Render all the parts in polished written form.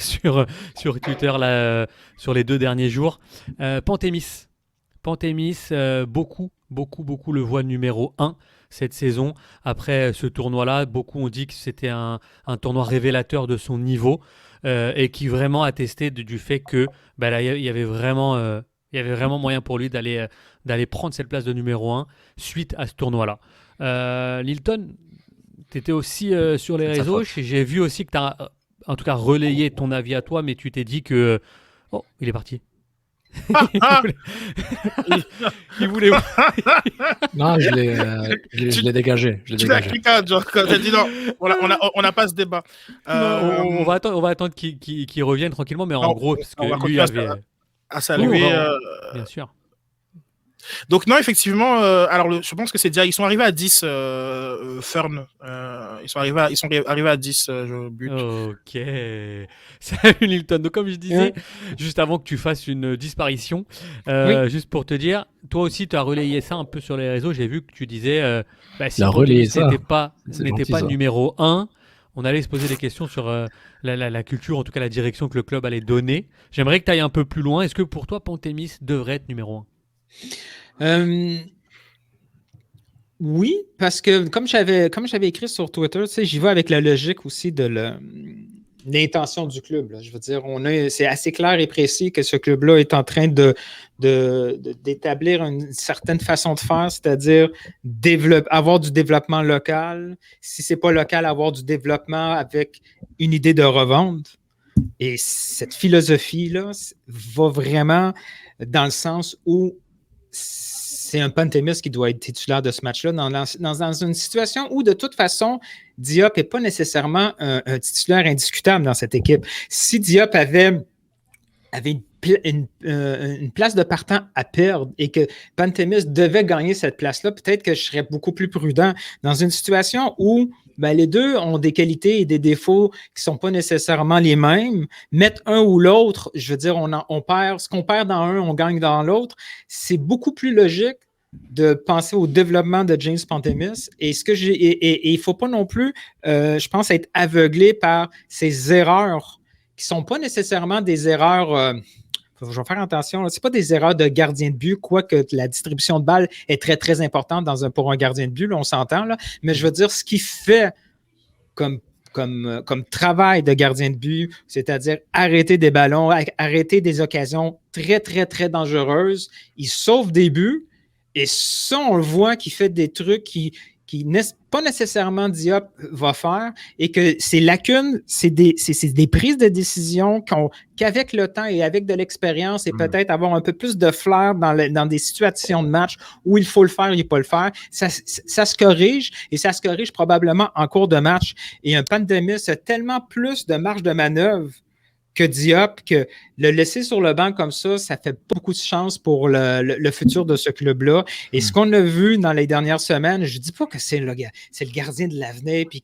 sur Twitter là, sur les 2 derniers jours. Pantémis. Pantémis, beaucoup le voient numéro un cette saison. Après ce tournoi-là, beaucoup ont dit que c'était un tournoi révélateur de son niveau et qui vraiment attestait du fait que bah, là, il y avait vraiment moyen pour lui d'aller prendre cette place de numéro un suite à ce tournoi-là. Lilton, tu étais aussi sur les C'est de sa réseaux. faute. J'ai vu aussi que tu as en tout cas relayé ton avis à toi, mais tu t'es dit que... Oh, il est parti. il Ah, voulait... il voulait... Non, je l'ai dégagé. Je l'ai tu l'as dégagé. cliqué, genre, quand t'as dit non, on n'a pas ce débat. Non, Euh, on va attendre qu'il revienne tranquillement, mais en non, gros, parce que on va lui continuer avait... à Oui, saluer. bien sûr. Donc non, effectivement, alors je pense que c'est déjà, ils sont arrivés à 10, Fern. Ils sont arrivés à 10 buts. Ok. Salut Nilton. Donc comme je disais, Ouais. juste avant que tu fasses une disparition, Oui, juste pour te dire, toi aussi tu as relayé ça un peu sur les réseaux, j'ai vu que tu disais, bah, si il a Pantémis relayé ça. C'est n'était gentil, pas ça. numéro un, on allait se poser des questions sur la culture, en tout cas la direction que le club allait donner. J'aimerais que tu ailles un peu plus loin. Est-ce que pour toi, Pantémis devrait être numéro un? Euh, oui, parce que comme j'avais écrit sur Twitter, tu sais, j'y vais avec la logique aussi de l'intention du club. Là. Je veux dire, c'est assez clair et précis que ce club-là est en train d'établir une certaine façon de faire, c'est-à-dire avoir du développement local. Si c'est pas local, avoir du développement avec une idée de revente. Et cette philosophie-là va vraiment dans le sens où c'est un Pantémis qui doit être titulaire de ce match-là, dans une situation où, de toute façon, Diop n'est pas nécessairement un titulaire indiscutable dans cette équipe. Si Diop avait une place de partant à perdre et que Pantémis devait gagner cette place-là, peut-être que je serais beaucoup plus prudent dans une situation où ben, les deux ont des qualités et des défauts qui ne sont pas nécessairement les mêmes. Mettre un ou l'autre, je veux dire, on perd, ce qu'on perd dans un, on gagne dans l'autre. C'est beaucoup plus logique de penser au développement de James Pantémis. Et il ne faut pas non plus, je pense, être aveuglé par ces erreurs qui ne sont pas nécessairement des erreurs. Je vais faire attention. Ce pas des erreurs de gardien de but, quoique la distribution de balles est très, très importante pour un gardien de but, là, on s'entend. Là. Mais je veux dire, ce qu'il fait comme travail de gardien de but, c'est-à-dire arrêter des ballons, arrêter des occasions très, très, très dangereuses. Il sauve des buts. Et ça, on le voit qu'il fait des trucs qui pas nécessairement Diop va faire et que ces lacunes, c'est des prises de décision qu'avec le temps et avec de l'expérience et peut-être avoir un peu plus de flair dans des situations de match où il faut le faire, il ne faut pas le faire, ça se corrige et ça se corrige probablement en cours de match. Et un Pantémis a tellement plus de marge de manœuvre que Diop, que le laisser sur le banc comme ça fait pas beaucoup de chance pour le futur de ce club-là. Et ce qu'on a vu dans les dernières semaines, je ne dis pas que c'est le gardien de l'avenir, puis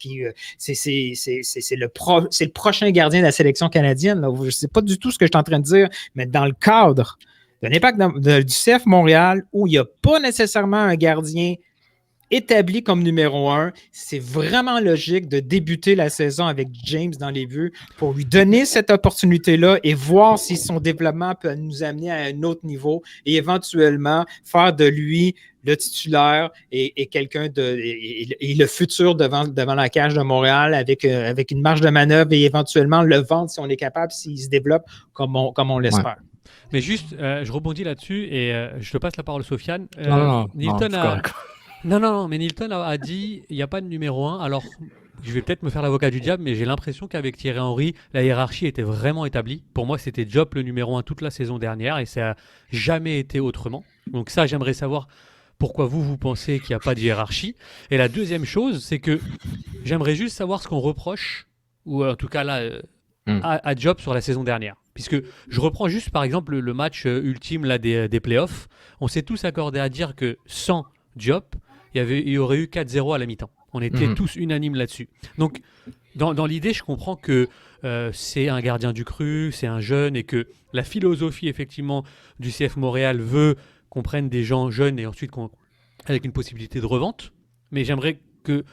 c'est le prochain gardien de la sélection canadienne. Là. Je ne sais pas du tout ce que je suis en train de dire, mais dans le cadre de l'impact du CF Montréal, où il n'y a pas nécessairement un gardien établi comme numéro un, c'est vraiment logique de débuter la saison avec James dans les buts pour lui donner cette opportunité-là et voir si son développement peut nous amener à un autre niveau et éventuellement faire de lui le titulaire et quelqu'un et le futur devant la cage de Montréal avec une marge de manœuvre et éventuellement le vendre si on est capable, s'il se développe comme on l'espère. Ouais. Mais juste, je rebondis là-dessus et je te passe la parole, Sofiane. Non, Nilton c'est a... correct. Non, mais Nilton a dit il n'y a pas de numéro un. Alors, je vais peut-être me faire l'avocat du diable, mais j'ai l'impression qu'avec Thierry Henry, la hiérarchie était vraiment établie. Pour moi, c'était Diop le numéro un toute la saison dernière et ça n'a jamais été autrement. Donc ça, j'aimerais savoir pourquoi vous pensez qu'il n'y a pas de hiérarchie. Et la deuxième chose, c'est que j'aimerais juste savoir ce qu'on reproche, ou en tout cas là, à Diop sur la saison dernière. Puisque je reprends juste par exemple le match ultime là, des playoffs. On s'est tous accordés à dire que sans Diop, il y aurait eu 4-0 à la mi-temps. On était tous unanimes là-dessus. Donc, dans l'idée, je comprends que c'est un gardien du cru, c'est un jeune, et que la philosophie, effectivement, du CF Montréal veut qu'on prenne des gens jeunes et ensuite avec une possibilité de revente. Mais j'aimerais que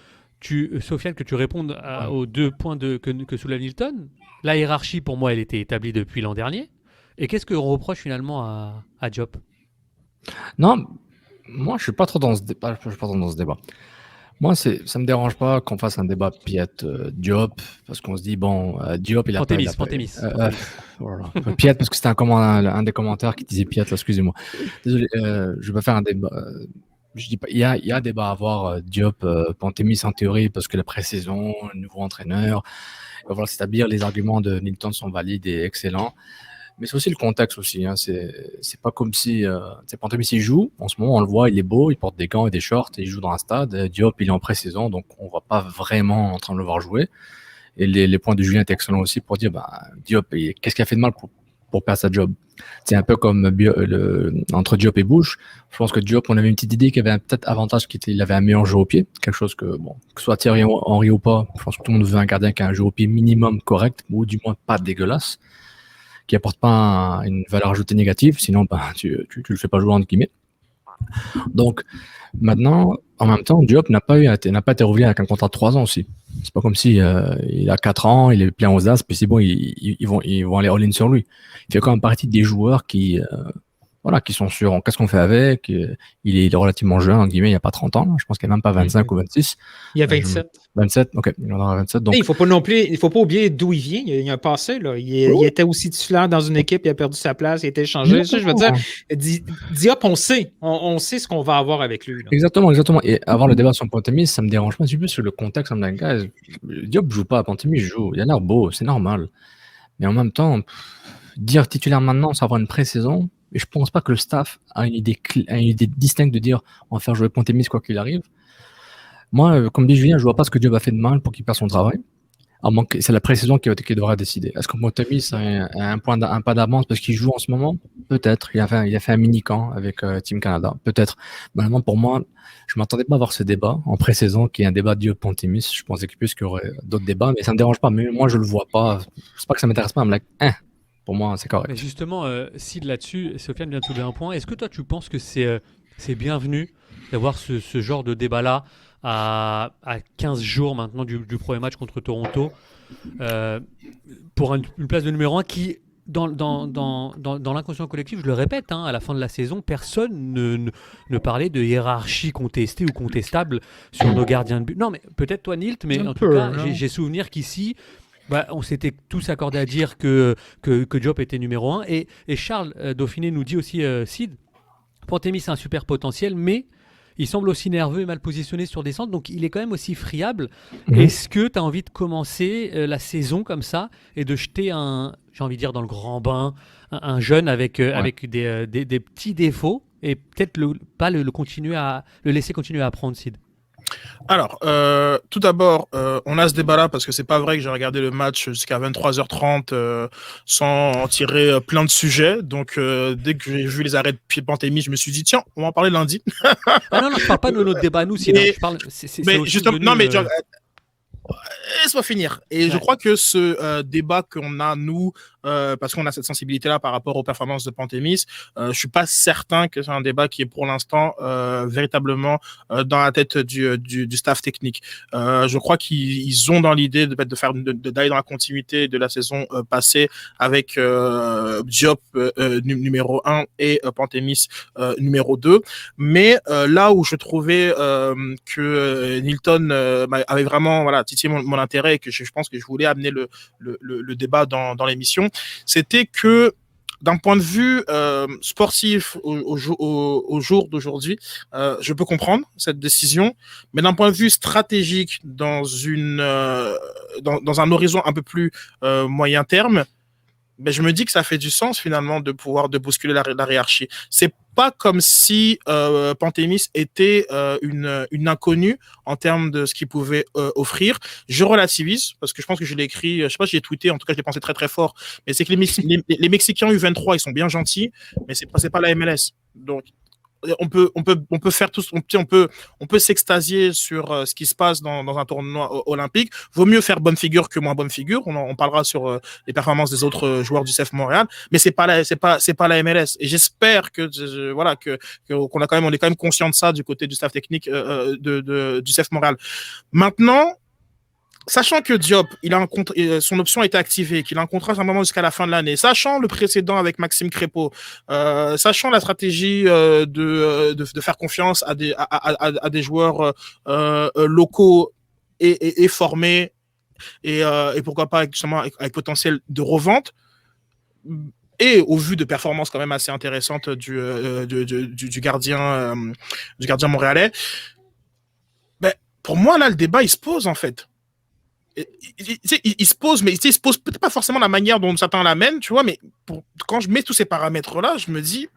Sofiane, que tu répondes aux 2 points que soulève Nilton. La hiérarchie, pour moi, elle était établie depuis l'an dernier. Et qu'est-ce qu'on reproche finalement à Diop? Non, moi, je suis pas trop dans ce débat. Je suis pas trop dans ce débat. Moi, ça me dérange pas qu'on fasse un débat Piette-Diop, parce qu'on se dit, bon, Diop, il a pas... Pantémis. Voilà. Piette, parce que c'était un des commentaires qui disait Piette, là, excusez-moi. Désolé, je vais pas faire un débat. Je dis pas, il y a un débat à avoir, Diop, Pantémis en théorie, parce que la pré-saison, le nouveau entraîneur, il va falloir s'établir, les arguments de Nilton sont valides et excellents. Mais c'est aussi le contexte aussi. Hein. C'est pas comme si Pantémis il joue. En ce moment, on le voit, il est beau, il porte des gants et des shorts et il joue dans un stade. Diop, il est en pré-saison, donc on va pas vraiment en train de le voir jouer. Et les points de Julien étaient excellents aussi pour dire Diop, qu'est-ce qu'il a fait de mal pour perdre sa job? C'est un peu comme entre Diop et Bush. Je pense que Diop, on avait une petite idée qu'il avait peut-être avantage qu'il avait un meilleur jeu au pied. Quelque chose que ce soit Thierry Henry ou pas, je pense que tout le monde veut un gardien qui a un jeu au pied minimum correct, ou du moins pas dégueulasse, qui apporte pas une valeur ajoutée négative, sinon tu le fais pas jouer entre guillemets. Donc maintenant, en même temps, Diop n'a pas été revenu avec un contrat de 3 ans aussi. C'est pas comme si il a 4 ans, il est plein aux as, puis c'est bon, ils vont aller all-in sur lui. Il fait quand même partie des joueurs qui sont sûrs. Qu'est-ce qu'on fait avec? Il est relativement jeune, en guillemets, il n'y a pas 30 ans. Je pense qu'il n'y a même pas 25 ou 26. Il y a 27. 27, ok, il en aura 27. Donc... Il ne faut pas oublier d'où il vient. Il y a un passé. Là. Il était aussi titulaire dans une équipe, il a perdu sa place, il a été échangé. Je veux dire, Diop, on sait ce qu'on va avoir avec lui. Là. Exactement. Et avoir le débat sur Pantémis, ça me dérange pas un petit peu sur le contexte. Ça me dit, gars, Diop joue pas, Pantémis joue. Il a l'air beau, c'est normal. Mais en même temps, dire titulaire maintenant sans avoir une pré-saison, et je pense pas que le staff a une idée distincte de dire on va faire jouer Pantémis quoi qu'il arrive. Moi, comme dit Julien, je vois pas ce que Diop a fait de mal pour qu'il perde son travail. C'est la pré-saison qui devra décider. Est-ce que Pantémis a un pas d'avance parce qu'il joue en ce moment? Peut-être. Il a fait un mini-camp avec Team Canada. Peut-être. Maintenant, pour moi, je m'attendais pas à avoir ce débat en pré-saison qui est un débat Diop-Pantémis. Je pensais qu'il y aurait d'autres débats, mais ça me dérange pas. Mais moi, je le vois pas. C'est pas que ça m'intéresse pas. Pour moi, c'est correct. Mais justement, Sid, là-dessus, Sofiane vient de soulever un point. Est-ce que toi, tu penses que c'est bienvenu d'avoir ce genre de débat-là à 15 jours maintenant du premier match contre Toronto pour une place de numéro 1 qui, dans l'inconscient collectif, je le répète, à la fin de la saison, personne ne parlait de hiérarchie contestée ou contestable sur nos gardiens de but. Non, mais peut-être toi, Nilt, mais en tout cas, j'ai souvenir qu'ici... on s'était tous accordés à dire que Diop était numéro 1 et Charles Dauphiné nous dit aussi Sid, Pantémis a un super potentiel mais il semble aussi nerveux et mal positionné sur des centres, donc il est quand même aussi friable. Est-ce que tu as envie de commencer la saison comme ça et de jeter j'ai envie de dire dans le grand bain, un jeune avec des petits défauts et peut-être pas le laisser continuer à apprendre, Sid? Alors, tout d'abord, on a ce débat-là parce que c'est pas vrai que j'ai regardé le match jusqu'à 23h30 sans en tirer plein de sujets. Donc, dès que j'ai vu les arrêts de Pantémis, je me suis dit, tiens, on va en parler lundi. Non, je parle pas de notre débat, nous, sinon. Je parle, mais justement, non, mais laisse-moi finir. Et je crois que ce débat qu'on a, nous, parce qu'on a cette sensibilité-là par rapport aux performances de Pantémis, je suis pas certain que c'est un débat qui est pour l'instant véritablement dans la tête du staff technique. Je crois qu'ils ont dans l'idée d'aller dans la continuité de la saison passée avec Diop numéro 1 et Pantémis numéro 2. Mais là où je trouvais que Nilton avait vraiment titillé mon intérêt et que je pense que je voulais amener le débat dans l'émission, c'était que d'un point de vue sportif au jour d'aujourd'hui, je peux comprendre cette décision, mais d'un point de vue stratégique dans un horizon un peu plus moyen terme, je me dis que ça fait du sens finalement de bousculer la hiérarchie. C'est pas comme si Pantémis était une inconnue en termes de ce qu'il pouvait offrir. Je relativise parce que je pense que je l'ai écrit, je sais pas si j'ai tweeté, en tout cas je l'ai pensé très très fort, mais c'est que les Mexicains U23 ils sont bien gentils, mais c'est pas la MLS. Donc on peut faire tout, on peut s'extasier sur ce qui se passe dans un tournoi olympique. Vaut mieux faire bonne figure que moins bonne figure. On parlera sur les performances des autres joueurs du CF Montréal, mais c'est pas la MLS. Et j'espère que qu'on est quand même conscient de ça du côté du staff technique du CF Montréal. Maintenant, sachant que Diop, son option a été activée, qu'il a un contrat simplement jusqu'à la fin de l'année, sachant le précédent avec Maxime Crépeau, sachant la stratégie de faire confiance à des joueurs locaux et formés, et pourquoi pas justement avec potentiel de revente, et au vu de performances quand même assez intéressantes du gardien montréalais, ben, pour moi là le débat il se pose en fait. Il se pose, mais il se pose peut-être pas forcément la manière dont certains l'amènent, tu vois, mais quand je mets tous ces paramètres-là, je me dis,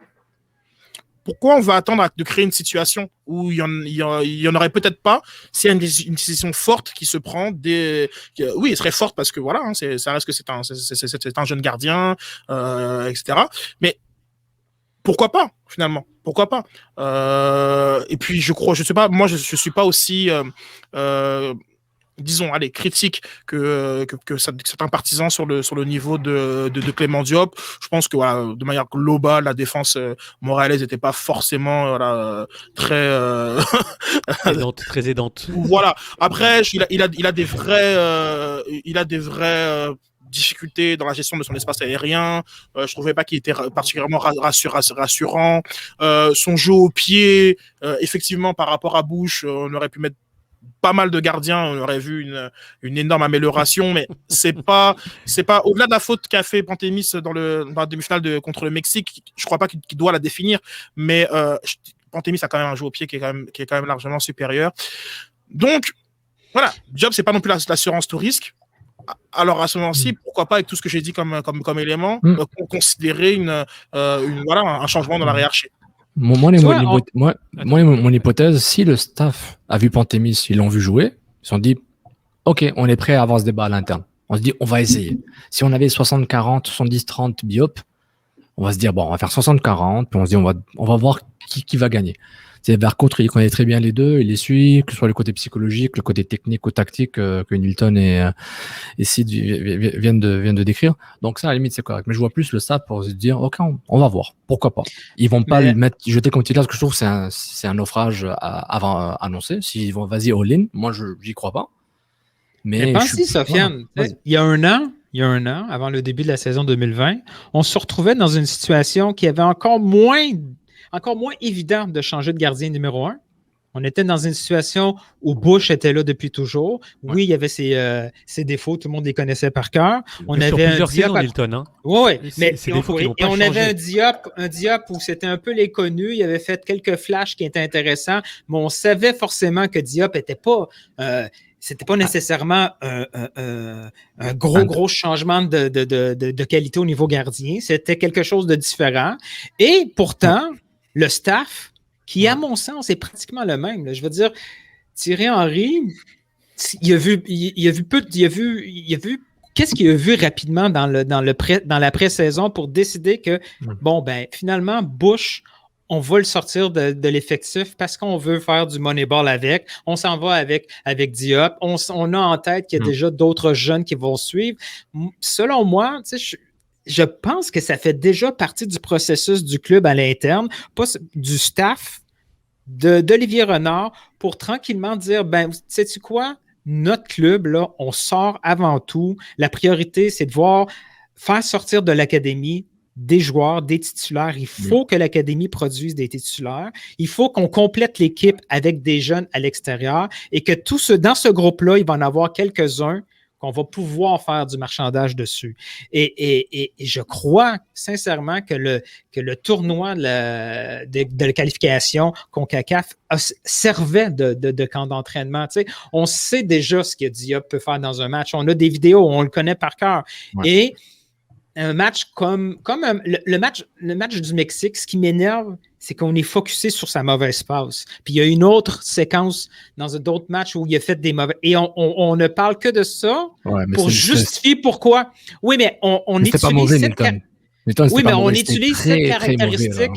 pourquoi on va attendre de créer une situation où il y en aurait peut-être pas s'il y a une décision forte qui se prend oui, elle serait forte parce que voilà, hein, ça reste que c'est un jeune gardien, etc. Mais pourquoi pas, finalement? Pourquoi pas? Et puis, je sais pas, moi, je suis pas aussi, disons, allez, critique que certains partisans sur le niveau de Clément Diop. Je pense que voilà, de manière globale, la défense montréalaise n'était pas forcément très très aidante. Voilà. Après, il a des vraies difficultés dans la gestion de son espace aérien. Je trouvais pas qu'il était particulièrement rassurant. Son jeu au pied, effectivement, par rapport à Bush, on aurait pu mettre pas mal de gardiens, on aurait vu une énorme amélioration, mais c'est pas au-delà de la faute qu'a fait Pantémis dans la demi-finale contre le Mexique. Je crois pas qu'il doit la définir, mais Pantémis a quand même un jeu au pied qui est quand même largement supérieur. Donc voilà, Diop c'est pas non plus l'assurance tout risque. Alors à ce moment-ci, pourquoi pas avec tout ce que j'ai dit comme élément, considérer un changement dans la hiérarchie. Mon hypothèse, si le staff a vu Pantémis, ils l'ont vu jouer, ils se sont dit, OK, on est prêt à avoir ce débat à l'interne. On se dit, on va essayer. Si on avait 60-40, 70-30 Diop, on va se dire, bon, on va faire 60-40, puis on se dit, on va voir qui va gagner. C'est Vercouttre, il connaît très bien les deux, il les suit, que ce soit le côté psychologique, le côté technique ou tactique que Nilton et Sid viennent de décrire. Donc ça, à la limite, c'est correct. Mais je vois plus le staff pour se dire, OK, on va voir. Pourquoi pas? Ils vont pas le jeter comme titulaire, parce que je trouve que c'est un naufrage avant annoncé. S'ils vont, vas-y, all-in, moi, j'y crois pas. Mais pense-y, Sofiane, il y a un an, avant le début de la saison 2020, on se retrouvait dans une situation qui avait encore moins évident de changer de gardien numéro 1. On était dans une situation où Bush était là depuis toujours. Oui, il y avait ses défauts, tout le monde les connaissait par cœur. On avait plusieurs saisons, Nilton. Hein. Oui, mais on avait un Diop où c'était un peu les connus. Il avait fait quelques flashs qui étaient intéressants, mais on savait forcément que Diop n'était pas... c'était pas nécessairement un gros changement de qualité au niveau gardien. C'était quelque chose de différent. Et pourtant, le staff, qui, à mon sens, est pratiquement le même. Là. Je veux dire, Thierry Henry, il a vu qu'est-ce qu'il a vu rapidement dans la pré-saison pour décider que, finalement, Bush, on va le sortir de l'effectif parce qu'on veut faire du moneyball avec. On s'en va avec Diop. On a en tête qu'il y a déjà d'autres jeunes qui vont suivre. Selon moi, je pense que ça fait déjà partie du processus du club à l'interne, pas du staff d'Olivier Renard, pour tranquillement dire, sais-tu quoi? Notre club, là, on sort avant tout. La priorité, c'est de faire sortir de l'académie des joueurs, des titulaires. Il faut que l'académie produise des titulaires. Il faut qu'on complète l'équipe avec des jeunes à l'extérieur et que dans ce groupe-là, il va en avoir quelques-uns qu'on va pouvoir faire du marchandage dessus. Et je crois sincèrement que le tournoi de la qualification CONCACAF servait de camp d'entraînement. Tu sais, on sait déjà ce que Diop peut faire dans un match. On a des vidéos, on le connaît par cœur. Ouais. Et un match comme le match du Mexique, ce qui m'énerve, c'est qu'on est focusé sur sa mauvaise passe. Puis il y a une autre séquence dans d'autres matchs où il a fait des mauvais... Et on ne parle que de ça pour justifier pourquoi. Oui, mais on utilise cette caractéristique. Oui, mais on utilise cette caractéristique.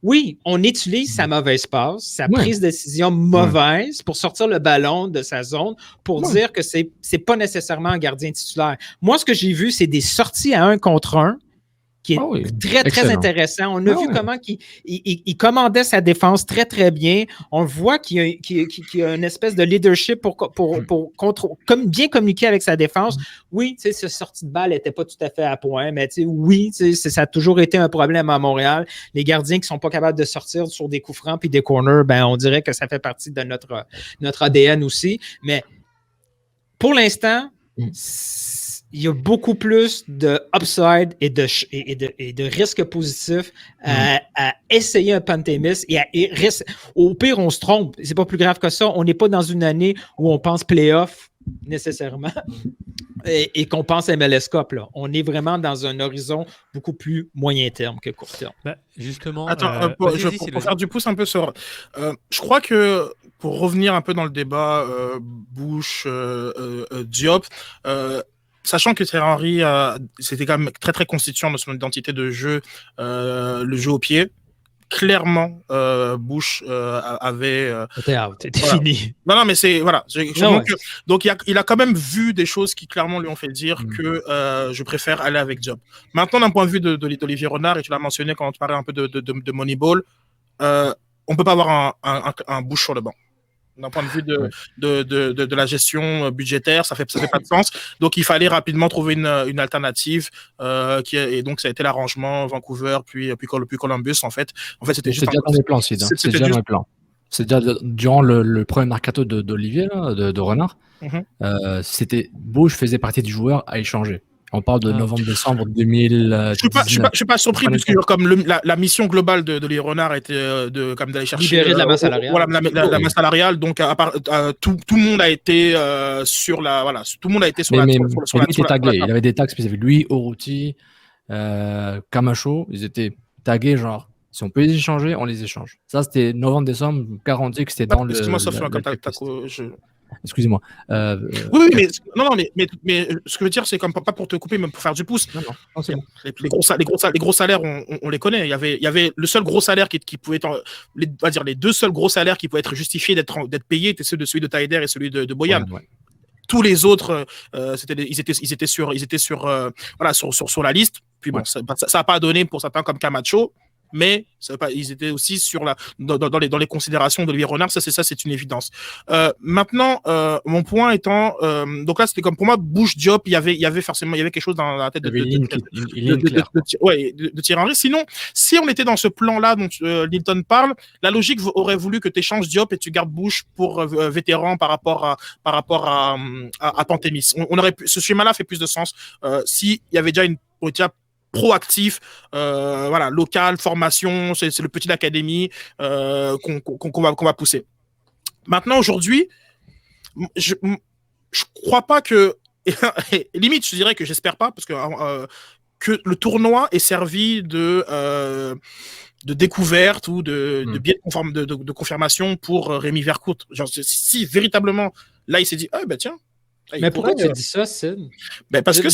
Oui, on utilise sa mauvaise passe, sa prise de décision mauvaise pour sortir le ballon de sa zone pour dire que c'est pas nécessairement un gardien titulaire. Moi, ce que j'ai vu, c'est des sorties à 1 contre 1 qui est très, très intéressant. On a vu comment il commandait sa défense très, très bien. On voit qu'il y a une espèce de leadership pour bien communiquer avec sa défense. Oui, cette sortie de balle n'était pas tout à fait à point, mais oui, ça a toujours été un problème à Montréal. Les gardiens qui ne sont pas capables de sortir sur des coups francs puis des corners, ben, on dirait que ça fait partie de notre ADN aussi. Mais pour l'instant, il y a beaucoup plus de upside et de risques positifs à essayer un Pantémis. Au pire, on se trompe. C'est pas plus grave que ça. On n'est pas dans une année où on pense playoff nécessairement et qu'on pense MLS Cup. Là. On est vraiment dans un horizon beaucoup plus moyen terme que court terme. Bah, justement, pour faire du pouce un peu sur... je crois que pour revenir un peu dans le débat Bush, Diop... sachant que Thierry Henry, c'était quand même très très constituant de son identité de jeu, le jeu au pied. Clairement, Bush avait. C'était fini. Non, mais c'est voilà. Donc il a quand même vu des choses qui clairement lui ont fait dire que je préfère aller avec Diop. Maintenant, d'un point de vue d'Olivier Renard, et tu l'as mentionné quand tu parlais un peu de Moneyball, on peut pas avoir un Bush sur le banc. D'un point de vue de la gestion budgétaire, ça fait pas de sens. Donc, il fallait rapidement trouver une alternative, et donc ça a été l'arrangement Vancouver, puis Columbus, en fait. En fait, c'était juste déjà dans les plans, Sid. C'est déjà dans les plans. C'est déjà durant le premier mercato d'Olivier, de Renard. C'était Bush faisait partie du joueur à échanger. On parle de novembre-décembre 2019. Je suis pas surpris, puisque comme la mission globale de Olivier Renard était comme d'aller chercher libérer de la masse salariale. Voilà, la masse salariale. Donc, tout le monde a été sur la. Voilà, tout le monde a été sur la. Il avait des tags spécifiques. Lui, Oruti, Camacho, ils étaient tagués genre. Si on peut les échanger, on les échange. Ça, c'était novembre-décembre, garanti que c'était dans le. Excuse-moi, Sofiane, Excusez-moi. Oui, mais ce que je veux dire, c'est comme pas pour te couper, mais pour faire du pouce. Non, c'est bon. Les gros salaires, on les connaît. Il y avait le seul gros salaire qui pouvait être, les deux seuls gros salaires qui pouvaient être justifiés d'être payés, étaient celui de Taider et celui de Boyan. Ouais. Tous les autres, ils étaient sur la liste. Puis bon, ça n'a pas donné pour certains comme Camacho. Mais ils étaient aussi dans les considérations d'Olivier Renard, c'est une évidence. Maintenant, mon point étant, donc là c'était comme pour moi Bush Diop, il y avait forcément quelque chose dans la tête de Thierry Henry. Sinon, si on était dans ce plan-là dont Nilton parle, la logique aurait voulu que tu échanges Diop et tu gardes Bush pour vétéran par rapport à Pantémis. Ce schéma-là fait plus de sens s'il y avait déjà une proactif, local, formation, c'est le petit académie qu'on va pousser. Maintenant, aujourd'hui, je crois pas que, limite, je dirais que j'espère pas, parce que le tournoi est servi de découverte ou de biais de confirmation pour Rémi Vercoute. Genre, si véritablement, là, il s'est dit, tiens. Mais pourquoi tu dis ça, Sid? Parce que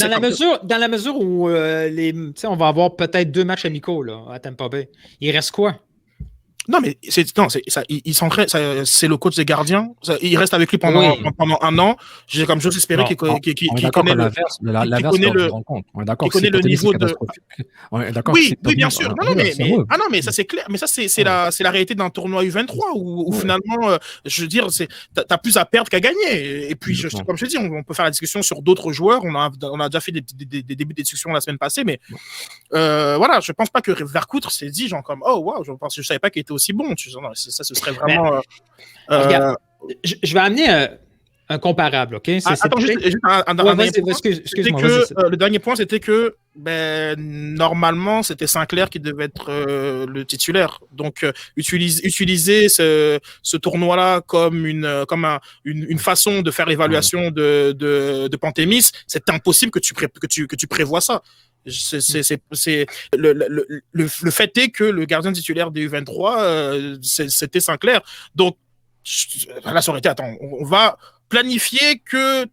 dans la mesure où on va avoir peut-être 2 matchs amicaux là, à Tampa Bay. Il reste quoi? Non, mais c'est le coach des gardiens. Il reste avec lui pendant un an. Comme j'ose espérer qu'il connaît le niveau de. Oui, bien sûr. Mais ça c'est clair. Mais ça c'est la réalité d'un tournoi U23 où finalement, je veux dire, t'as plus à perdre qu'à gagner. Et puis, comme je te dis, on peut faire la discussion sur d'autres joueurs. On a déjà fait des débuts de discussion la semaine passée, mais je pense pas que Vercoute s'est dit genre comme je savais pas qu'il était aussi bon. Ça, ce serait vraiment. Regarde, je vais amener un comparable, ok? Attends, juste un dernier point. Excuse-moi. Le dernier point, c'était que normalement, c'était Sinclair qui devait être le titulaire. Donc, utiliser ce tournoi-là comme une façon de faire l'évaluation de Pantémis, c'est impossible que tu prévois ça. Le fait est que le gardien titulaire des U23 c'était Sinclair. Donc là ça aurait été on va planifier que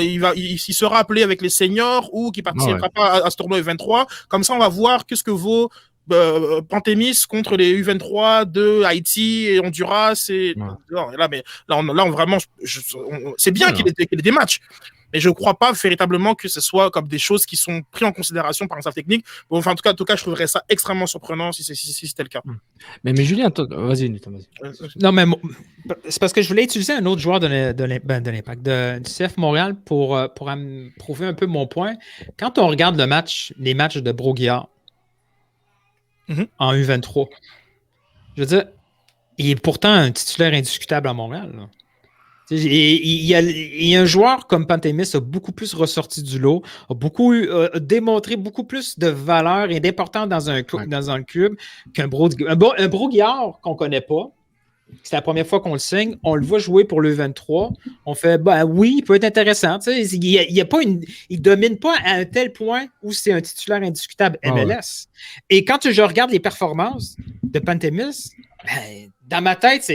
il sera appelé avec les seniors ou qu'il participera pas à ce tournoi U23. Comme ça on va voir qu'est-ce que vaut Pantémis contre les U23 de Haïti et Honduras. Non, là, vraiment, c'est bien qu'il ait des matchs. Mais je ne crois pas véritablement que ce soit comme des choses qui sont prises en considération par un staff technique. Bon, enfin, en tout cas, je trouverais ça extrêmement surprenant si c'était le cas. Mais Julien, vas-y, Nathan, vas-y. Non, mais c'est parce que je voulais utiliser un autre joueur de l'Impact, du CF Montréal pour prouver un peu mon point. Quand on regarde les matchs de Broguillard en U23, je veux dire, il est pourtant un titulaire indiscutable à Montréal, là. Il y a un joueur comme Pantémis a beaucoup plus ressorti du lot, a démontré beaucoup plus de valeur et d'importance dans le club qu'un Broguillard qu'on ne connaît pas. C'est la première fois qu'on le signe. On le voit jouer pour le 23. On fait, oui, il peut être intéressant. Il domine pas à un tel point où c'est un titulaire indiscutable MLS. Et quand je regarde les performances de Pantémis, dans ma tête,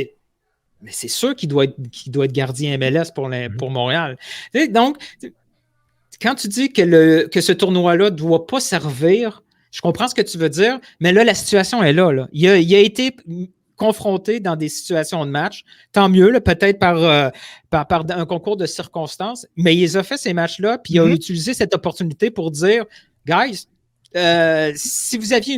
mais c'est sûr qu'il doit être gardien MLS pour Montréal. Donc, quand tu dis que ce tournoi-là ne doit pas servir, je comprends ce que tu veux dire, mais là, la situation est là. Il a été confronté dans des situations de match. Tant mieux, là, peut-être par un concours de circonstances, mais il les a fait ces matchs-là, puis il a utilisé cette opportunité pour dire, guys, si vous aviez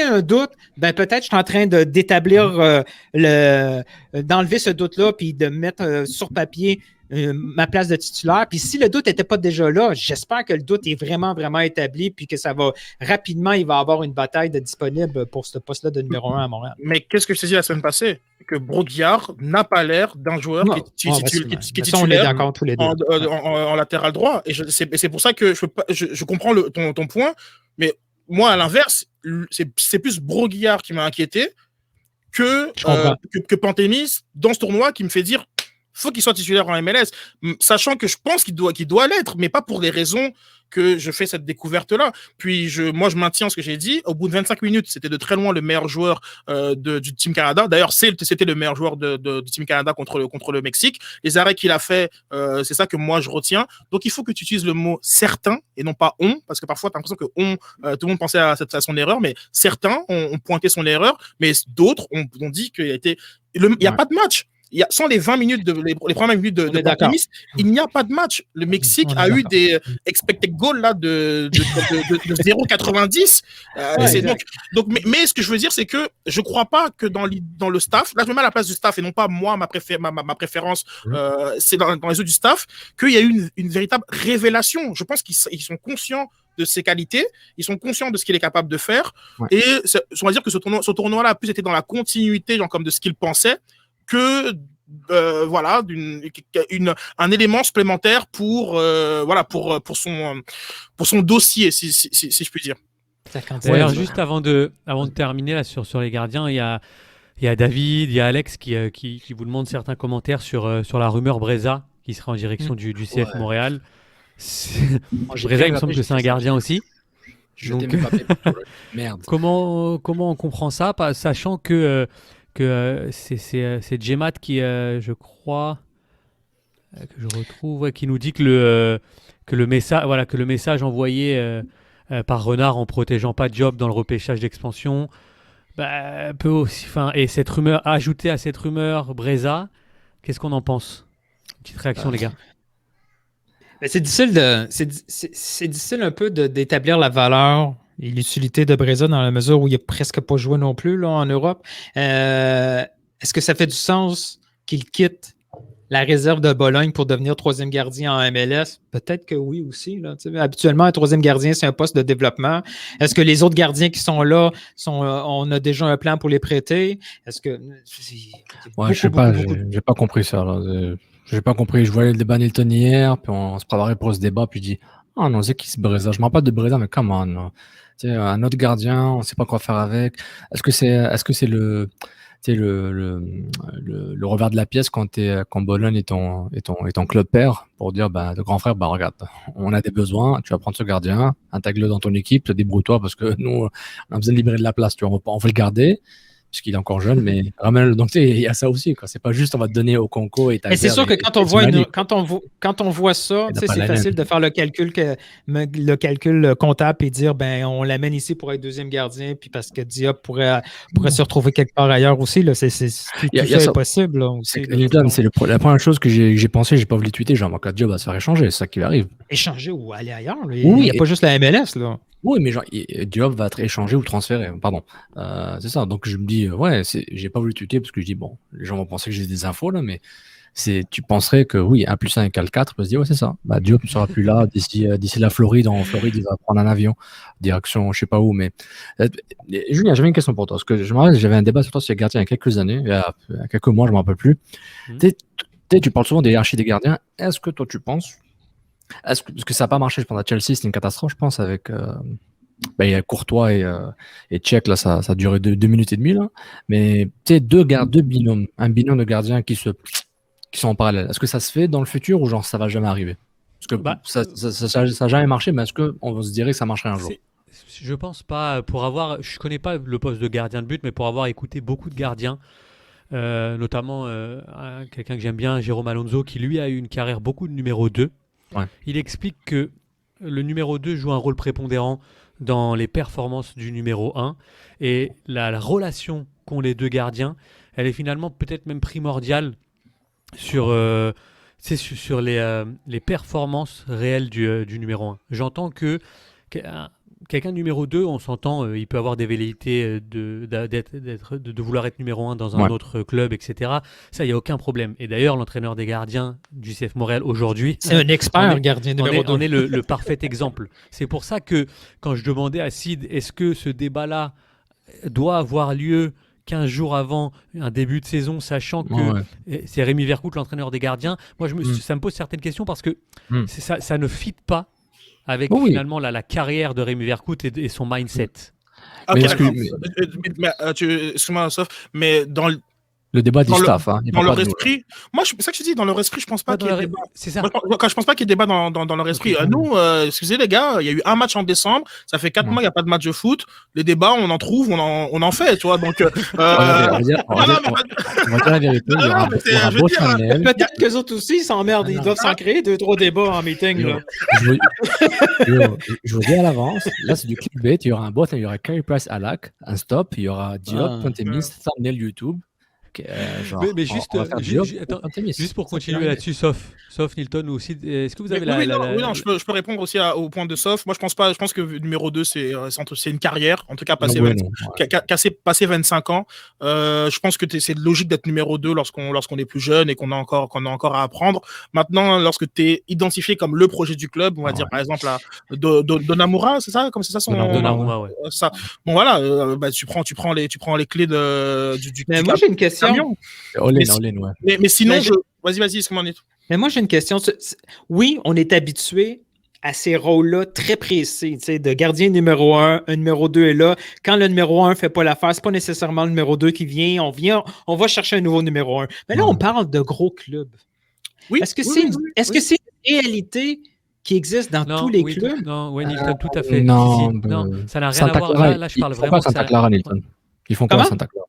un doute, peut-être je suis en train d'établir d'enlever ce doute-là puis de mettre sur papier ma place de titulaire. Puis si le doute n'était pas déjà là, j'espère que le doute est vraiment, vraiment établi puis que ça va rapidement, il va y avoir une bataille disponible pour ce poste-là de numéro 1 à Montréal. Mais qu'est-ce que je t'ai dit la semaine passée? Que Broguillard n'a pas l'air d'un joueur qui est titulaire en latéral droit. Et c'est pour ça que je comprends ton point. Mais moi, à l'inverse, c'est plus Broguillard qui m'a inquiété que Pantémis dans ce tournoi qui me fait dire faut qu'il soit titulaire en MLS, sachant que je pense qu'il doit l'être, mais pas pour des raisons que je fais cette découverte-là. Puis moi, je maintiens ce que j'ai dit. Au bout de 25 minutes, c'était de très loin le meilleur joueur du Team Canada. D'ailleurs, c'était le meilleur joueur du Team Canada contre le Mexique. Les arrêts qu'il a fait, c'est ça que moi, je retiens. Donc, il faut que tu utilises le mot « certain » et non pas « on », parce que parfois, tu as l'impression que tout le monde pensait à son erreur, mais certains ont pointé son erreur, mais d'autres ont dit qu'il n'y a pas de match. Sans les 20 minutes les premières minutes de Pantémis, il n'y a pas de match. Le Mexique a eu des expected goals là de 0,90. Mais ce que je veux dire, c'est que je crois pas que dans le staff, là je me mets à la place du staff et non pas moi, ma préférence, c'est dans les autres du staff, qu'il y a eu une véritable révélation. Je pense qu'ils sont conscients de ses qualités, ils sont conscients de ce qu'il est capable de faire. Et on va dire que ce tournoi-là a plus été dans la continuité comme de ce qu'il pensait, que un élément supplémentaire pour son dossier, si je puis dire. D'ailleurs, juste avant de terminer là sur les gardiens, il y a David, il y a Alex qui vous demande certains commentaires sur la rumeur Breza qui sera en direction du CF Montréal. Breza, il me semble que c'est un gardien aussi. Donc, merde. Comment on comprend ça, sachant que c'est Djemat qui, je crois, que je retrouve, qui nous dit que le message envoyé par Renard en protégeant pas Diop dans le repêchage d'expansion peut aussi, et cette rumeur, ajoutée à cette rumeur Breza, qu'est-ce qu'on en pense? Petite réaction, les gars. C'est difficile un peu d'établir la valeur et l'utilité de Breza dans la mesure où il n'a presque pas joué non plus là, en Europe. Est-ce que ça fait du sens qu'il quitte la réserve de Bologne pour devenir troisième gardien en MLS? Peut-être que oui aussi. Là. Habituellement, un troisième gardien, c'est un poste de développement. Est-ce que les autres gardiens qui sont là, on a déjà un plan pour les prêter? Est-ce que... je sais pas, j'ai pas compris ça. J'ai pas compris. Je voyais le débat Nilton hier, puis on se préparait pour ce débat, puis je dis « Ah non, c'est qui ce Breza? Je me rappelle de Breza, mais come on. Un autre gardien, on sait pas quoi faire avec. Est-ce que c'est le revers de la pièce quand Bologne est ton club père pour dire de grand frère, regarde, on a des besoins, tu vas prendre ce gardien, intègre-le dans ton équipe, débrouille-toi parce que nous on a besoin de libérer de la place, on veut le garder, puisqu'il est encore jeune, mais ramène-le. Donc, tu sais, il y a ça aussi, quoi. C'est pas juste on va te donner au Conco et Mais c'est sûr que quand on voit ça, Il a tu sais, pas c'est la facile laine. de faire le calcul comptable et dire ben on l'amène ici pour être deuxième gardien, puis parce que Diop pourrait se retrouver quelque part ailleurs aussi. Là, tout Il y a ça ça. est possible. Là, C'est aussi, que là. Newton, Donc, c'est la première chose que j'ai pensé, j'ai pas voulu tweeter, genre, quand Diop va se faire échanger, c'est ça qui arrive. échanger ou aller ailleurs. Là. Oui, Il n'y a pas juste la MLS. Là. Oui, mais genre, Diop va être échangé ou transféré, pardon. C'est ça. Donc, je me dis, ouais, j'ai pas voulu tweeter parce que je dis, bon, les gens vont penser que j'ai des infos, là, mais tu penserais que oui, 1 plus 1 égale 4, on peut se dire, ouais, c'est ça. Bah, Diop ne sera plus là d'ici la Floride. En Floride, il va prendre un avion, direction, je sais pas où, mais. Julien, j'avais une question pour toi. Parce que je me rappelle, j'avais un débat sur toi sur les gardiens il y a quelques années, il y a quelques mois, je m'en rappelle plus. Tu parles souvent des hiérarchies des gardiens. Est-ce que toi, tu penses. Parce que ça n'a pas marché, je pense, à Chelsea, c'était une catastrophe, je pense, avec. Il y a Courtois et Tchèque, là, ça a duré 2 minutes et demie, là. Mais tu sais, deux binômes, un binôme de gardiens qui sont en parallèle. Est-ce que ça se fait dans le futur ou genre ça va jamais arriver? Parce que ça n'a jamais marché, mais est-ce qu'on se dirait que ça marcherait un jour? Je pense pas. Je connais pas le poste de gardien de but, mais pour avoir écouté beaucoup de gardiens, notamment quelqu'un que j'aime bien, Jérôme Alonso, qui lui a eu une carrière beaucoup de numéro 2. Ouais. Il explique que le numéro 2 joue un rôle prépondérant dans les performances du numéro 1 et la relation qu'ont les deux gardiens, elle est finalement peut-être même primordiale sur les performances réelles du numéro 1. J'entends que quelqu'un de numéro 2, on s'entend, il peut avoir des velléités de vouloir être numéro 1 dans un autre club, etc. Ça, il n'y a aucun problème. Et d'ailleurs, l'entraîneur des gardiens du CF Montréal aujourd'hui, c'est un expert gardien numéro 2. On est le parfait exemple. C'est pour ça que quand je demandais à Sid, est-ce que ce débat-là doit avoir lieu 15 jours avant un début de saison, sachant que c'est Rémi Vercoute, l'entraîneur des gardiens, moi, ça me pose certaines questions parce que ça ne fit pas avec finalement la carrière de Rémi Vercoute et son mindset. Ok, excuse-moi, Sof, mais dans le débat du staff. Dans leur esprit, moi, c'est ça que je dis, dans leur esprit, je pense pas qu'il y ait débat. C'est ça. Moi, je pense pas qu'il y ait débat dans leur esprit. Nous, excusez les gars, il y a eu un match en décembre, ça fait 4 mois, il n'y a pas de match de foot. Les débats, on en trouve, on en fait, tu vois. Donc, on va dire la vérité. Peut-être qu'eux autres aussi, ils s'emmerdent, ils doivent s'en créer 2-3 débats en meeting. Là. Je vous dis à l'avance, là, c'est du clickbait. Il y aura un bot, il y aura Carey Price Alak, un stop, il y aura Diop, Pontemis, thumbnail YouTube. Mais juste pour continuer là-dessus, sauf Nilton aussi, est-ce que vous avez je peux répondre aussi au point de Sof. Moi, je pense que numéro 2, c'est une carrière, en tout cas passer 25 ans. Je pense que c'est logique d'être numéro 2 lorsqu'on est plus jeune et qu'on a encore à apprendre. Maintenant, lorsque tu es identifié comme le projet du club, on va dire par exemple Donnarumma, c'est ça, comme c'est ça son Donnarumma, ouais. Ça. Bon voilà, tu prends les clés du. Mais moi j'ai une question. Mais sinon, vas-y, excuse-moi. Mais moi, j'ai une question. Oui, on est habitué à ces rôles-là très précis, de gardien numéro 1, un numéro 2 est là. Quand le numéro 1 ne fait pas l'affaire, ce n'est pas nécessairement le numéro 2 qui vient. On va chercher un nouveau numéro 1. Mais là, on parle de gros clubs. Oui, est-ce que c'est une réalité qui existe dans tous les clubs? Non, Nilton, tout à fait. Non, ça n'a rien à voir. Là, je parle vraiment de Santa Clara, Nilton. Ils font quoi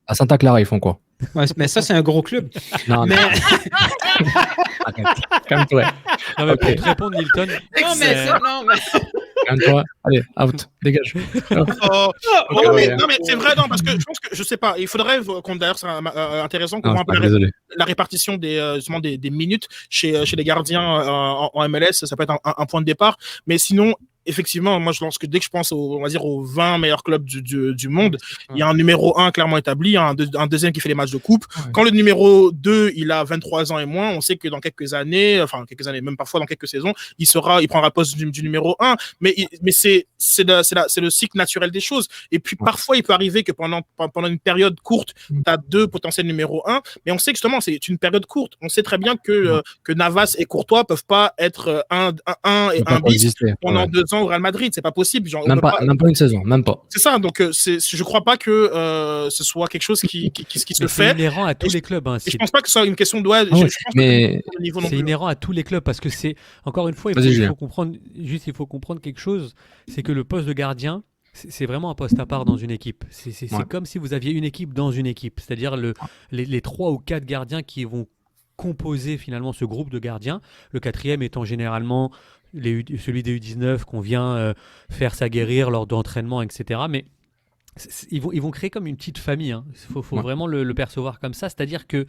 à Santa Clara, ils font quoi? Mais ça, c'est un gros club. Non. Calme-toi. Non, mais pour te répondre, Nilton. Calme-toi. Allez, out. Dégage. Non, mais c'est vrai, non, parce que je pense que, je sais pas, il faudrait qu'on, d'ailleurs, c'est intéressant qu'on voit un peu la répartition des minutes chez les gardiens en MLS. Ça peut être un point de départ. Mais sinon, effectivement, moi, dès que je pense on va dire aux 20 meilleurs clubs du monde, il y a un numéro 1 clairement établi, un deuxième qui fait les matchs de coupe. Ouais. Quand le numéro 2, il a 23 ans et moins, on sait que dans quelques années, même parfois dans quelques saisons, il prendra le poste du numéro 1. Mais c'est le cycle naturel des choses. Et puis, parfois, il peut arriver que pendant une période courte, tu as 2 potentiels numéro 1. Mais on sait que justement, c'est une période courte. On sait très bien que Navas et Courtois peuvent pas être un et un bis pendant 2 ans au Real Madrid, c'est pas possible. Genre, même pas une saison, même pas. C'est ça, donc je crois pas que ce soit quelque chose qui se fait. C'est inhérent à tous les clubs. Hein, je pense pas que ce soit une question de c'est inhérent à tous les clubs parce que c'est encore une fois, il faut comprendre quelque chose, c'est que le poste de gardien, c'est vraiment un poste à part dans une équipe. C'est comme si vous aviez une équipe dans une équipe. C'est-à-dire les 3 ou 4 gardiens qui vont composer finalement ce groupe de gardiens. Le 4e étant généralement celui des U19 qu'on vient faire s'aguerrir lors d'entraînements, etc. Mais ils vont créer comme une petite famille. Il faut vraiment le percevoir comme ça. C'est-à-dire que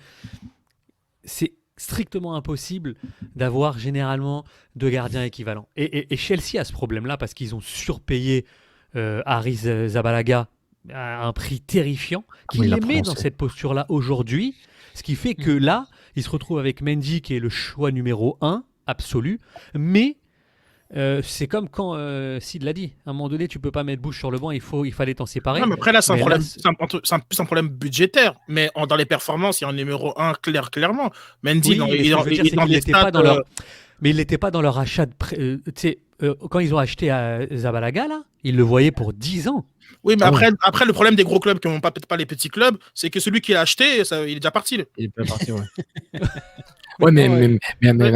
c'est strictement impossible d'avoir généralement 2 gardiens équivalents. Et Chelsea a ce problème-là parce qu'ils ont surpayé Haris Zabalaga à un prix terrifiant, qui les met dans cette posture-là aujourd'hui, ce qui fait que là, il se retrouve avec Mendy qui est le choix numéro 1 absolu, mais c'est comme quand Sid l'a dit, à un moment donné tu peux pas mettre bouche sur le banc, il fallait t'en séparer. Non, mais après là c'est plus un problème budgétaire, mais dans les performances il y a un numéro 1 clairement. Mendy mais il n'était pas dans leur achat de quand ils ont acheté à Zabalaga là, ils le voyaient pour 10 ans. Oui, mais après le problème des gros clubs qui n'ont peut-être pas les petits clubs, c'est que celui qui l'a acheté, il est déjà parti. Il est déjà parti, ouais. Ouais, mais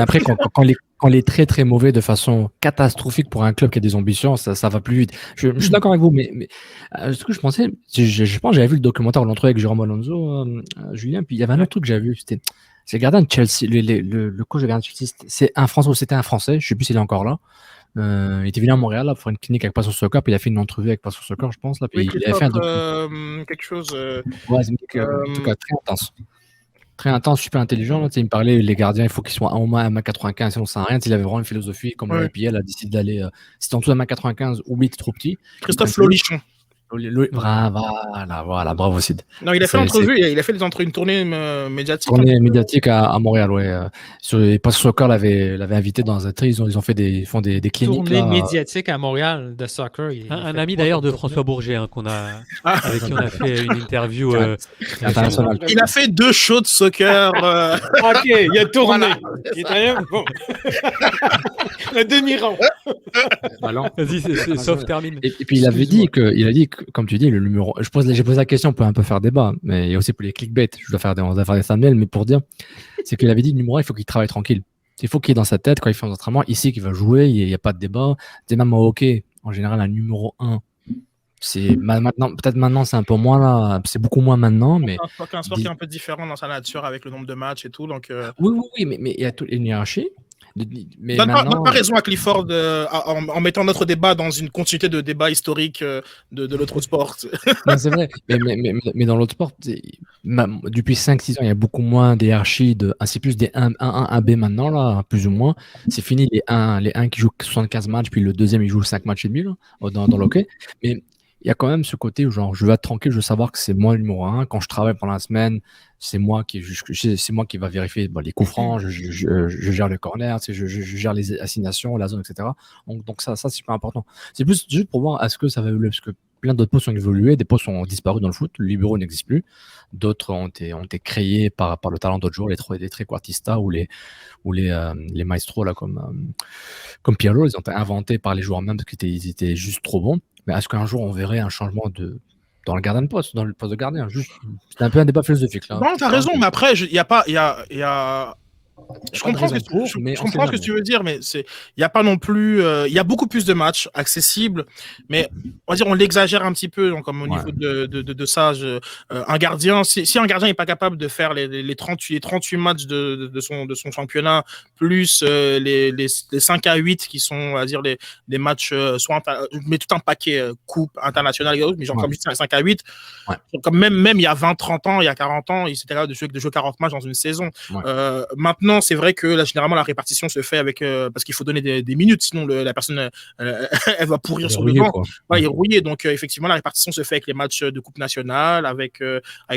après, quand il est très très mauvais de façon catastrophique pour un club qui a des ambitions, ça va plus vite. Je suis d'accord avec vous, mais ce que je pensais, je pense que j'avais vu le documentaire, l'entrevue avec Jérôme Alonso, Julien, puis il y avait un autre truc que j'avais vu, c'est le gardien de Chelsea, le coach de gardien de Chelsea, c'était un Français, je sais plus s'il est encore là. Il était venu à Montréal là, pour une clinique avec Passion Soccer, puis il a fait une entrevue avec Passion Soccer, je pense. Là, puis il a fait quelque chose. Ouais, c'est en tout cas très intense. Très intense, super intelligent. Là, il me parlait, les gardiens, il faut qu'ils soient au moins à 1m95, sinon ça sert à rien. Il avait vraiment une philosophie, comme le IPL a décidé d'aller. Si t'es en dessous de 1m95, oublie, t'es trop petit. Christophe Lolichon. Voilà, bravo Sid. Non, il a fait l'entrevue, il a fait une tournée médiatique. Tournée médiatique à Montréal, ouais. Sur les Passion Soccer l'avait invité dans un tri, ils ont fait des cliniques. Tournée médiatique à Montréal de soccer. Un ami d'ailleurs de François Bourget, avec qui on a fait une interview internationale. Il a fait 2 shows de soccer. Ok, il a tourné. Bon. Le demi-rond. Vas-y, sauf termine. Et puis il a dit que, comme tu dis, le numéro. J'ai posé la question, on peut un peu faire débat, mais il y a aussi pour les clickbait. On doit faire des thumbnails, mais pour dire, c'est qu'il avait dit le numéro 1, il faut qu'il travaille tranquille. Il faut qu'il ait dans sa tête, quand il fait un entraînement, ici qu'il va jouer, il n'y a pas de débat. C'est même au hockey, en général, un numéro 1. C'est maintenant, peut-être maintenant, c'est un peu moins là, c'est beaucoup moins maintenant, mais. C'est un sport qui est un peu différent dans sa nature avec le nombre de matchs et tout. Donc, Oui, mais il y a toute une hiérarchie. Mais donne pas raison à Clifford en mettant notre débat dans une continuité de débat historique de l'autre sport. Non, c'est vrai, mais dans l'autre sport, depuis 5-6 ans, il y a beaucoup moins d'hierarchie, c'est plus des 1-1, 1B maintenant, là, plus ou moins. C'est fini les 1 qui jouent 75 matchs, puis le deuxième, il joue 5 matchs et demi là, dans l'hockey. Mais il y a quand même ce côté où genre, je veux être tranquille, je veux savoir que c'est moi le numéro 1. Quand je travaille pendant la semaine, c'est moi qui va vérifier les coups francs, je gère le corner, je gère les assignations, la zone, etc. Donc ça c'est super important. C'est plus juste pour voir est-ce que ça va évoluer, parce que plein d'autres postes ont évolué, des postes ont disparu dans le foot, le libéraux n'existe plus, d'autres ont été créés par le talent d'autres joueurs, les trequartistas ou les maestros là, comme Pirlo, ils ont été inventés par les joueurs même parce qu'ils étaient juste trop bons. Mais est-ce qu'un jour on verrait un changement dans le gardien de poste, dans le poste de gardien? C'est un peu un débat philosophique là. Non, t'as raison, mais après, il y a Je comprends ce que tu veux dire, mais il n'y a pas non plus. Il y a beaucoup plus de matchs accessibles, mais on va dire on l'exagère un petit peu. Donc, comme au niveau de ça, un gardien, si un gardien n'est pas capable de faire les 38 matchs de son championnat, plus les 5 à 8 qui sont, on va dire, les matchs, mais tout un paquet coupe internationale et autres, mais genre comme 5 à 8, comme même il y a 20-30 ans, il y a 40 ans, il s'était capable de jouer 40 matchs dans une saison. Maintenant, c'est vrai que là, généralement, la répartition se fait avec parce qu'il faut donner des minutes, sinon la personne elle va pourrir sur le banc. Il est rouillé. Donc, effectivement, la répartition se fait avec les matchs de Coupe nationale, avec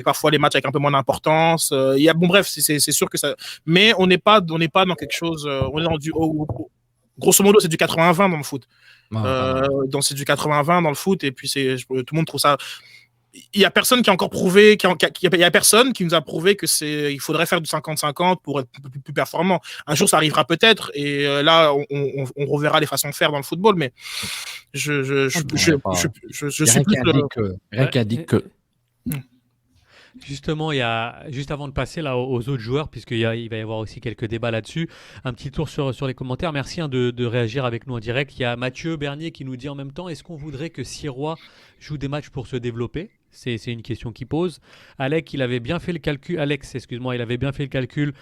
parfois les matchs avec un peu moins d'importance. Bref, c'est sûr que ça. Mais on n'est pas dans quelque chose. On est dans grosso modo, c'est du 80-20 dans le foot. C'est du 80-20 dans le foot, et puis tout le monde trouve ça. Il y a personne qui a encore prouvé, il y a personne qui nous a prouvé que il faudrait faire du 50-50 pour être plus performant. Un jour, ça arrivera peut-être, et là, on reverra les façons de faire dans le football, mais je suis plus. Rien qu'à dire que. Justement, juste avant de passer là aux autres joueurs, puisqu'il va y avoir aussi quelques débats là-dessus, un petit tour sur les commentaires. Merci de réagir avec nous en direct. Il y a Mathieu Bernier qui nous dit en même temps, est-ce qu'on voudrait que Sirois joue des matchs pour se développer? C'est une question qu'il pose. Alex, il avait bien fait le calcul. Il avait bien fait le calcul.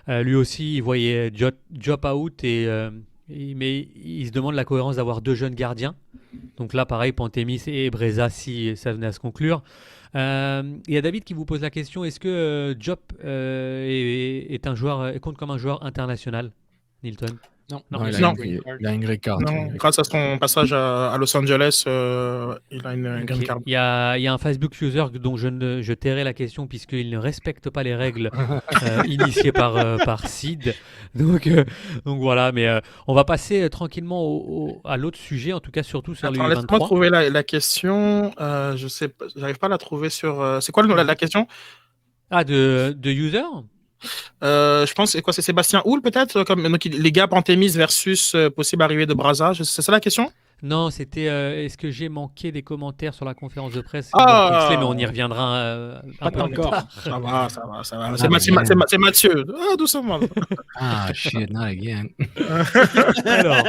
Lui aussi, il voyait Diop out mais il se demande la cohérence d'avoir 2 jeunes gardiens. Donc là, pareil, Pantémis et Breza, si ça venait à se conclure. Il y a David qui vous pose la question, est-ce que Diop est un joueur, compte comme un joueur international, Nilton? Non. Non, il Non. a une green card. Non, grâce à son passage à Los Angeles, il a une green Ok. card. Il y a un Facebook user dont je tairai la question puisqu'il ne respecte pas les règles initiées par Sid. Donc voilà, mais on va passer tranquillement à l'autre sujet, en tout cas surtout sur Attends, le laisse-moi U23. trouver la question. Je sais pas, j'arrive pas à la trouver sur. C'est quoi la question? Ah, de user? Je pense c'est quoi, c'est Sébastien Houle peut-être comme donc, les gars Pantémis versus possible arrivée de Braza. C'est ça la question? Non, c'était est-ce que j'ai manqué des commentaires sur la conférence de presse Ah. Kingsley, mais on y reviendra un peu Pas plus encore. tard. Ça va. Ah, C'est Mathieu. Ah, doucement. Ah, shit, not again. Alors,